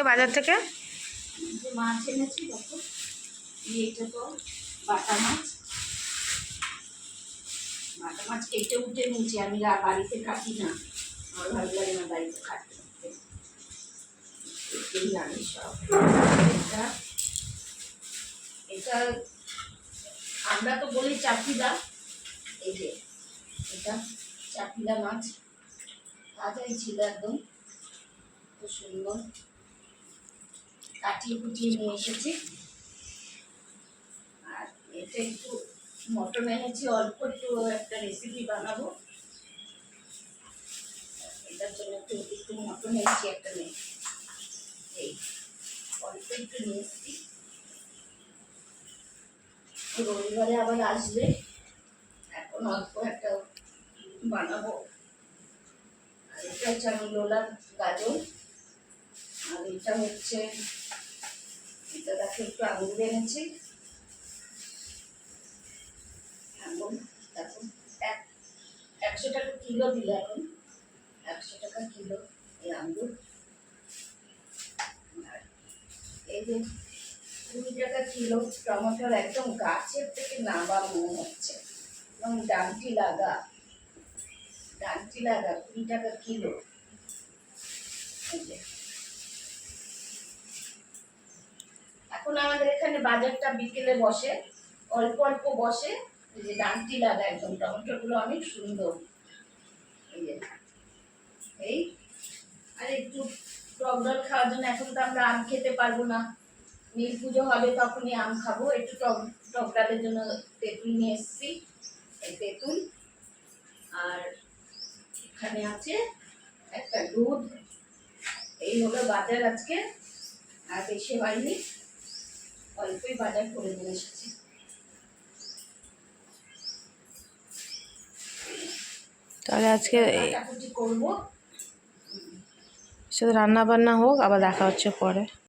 বাজার থেকে যে মাছ এনেছি দেখো, এইটা তো বাটা মাছ। বাটা মাছ কেটে উঠে নিয়েছি, আমি বাড়িতে কাটি না, আমার ভালো লাগে না বাড়িতে কাটতে। এটাই জানি সব। এটা এটা আমরা তো বলি চাপিদা। এই যে এটা চাপিদা মাছ, তাজাই ছিল একদম, খুব সুন্দর কাটিয়ে কুটিয়ে নিয়ে এসেছি। আর এটা একটু মটন এনেছি, অল্প একটু একটা রেসিপি বানাবো, এটার জন্য একটু একটু মটন এনেছি একটা নেই, এই অল্প একটু নিয়ে এসেছি। রবিবারে আবার আসবে, এখন অল্প একটা বানাবো। আর এটা হচ্ছে আমি লোলার গাজর, আর এটা হচ্ছে এটা দেখো একটু আঙুর এনেছি। আঙুর দেখো 100 টাকা কিলো দিল এখন, 100 টাকা কিলো এই আঙুর। আর এই যে 20 টাকা কিলো টমেটোর, একদম গাছের থেকে নামা মনে হচ্ছে, এবং ডান্টি লাগা 20 টাকা কিলো। এখন আমাদের এখানে বাজারটা বিকেলে বসে, অল্প অল্প বসে, এই যে ডান্টি লাগা একদম, টমেটো গুলো অনেক সুন্দর। এই যে এই আর একটু টক ডাল খাওয়ার জন্য, এখন তো আমরা আম খেতে পারবো না, নীল পুজো হবে তখনই আম খাবো, একটু টক ডালের জন্য তেঁতুল নিয়ে এসেছি, এই তেঁতুল। আর এখানে আছে একটা দুধ। এই হলো বাজার আজকে, আর বেশি হয়নি, অল্পই বাজার করে নিয়ে এসেছি। তাহলে আজকে কাটাকুটি করবো, শুধু রান্না বান্না হোক, আবার দেখা হচ্ছে পরে।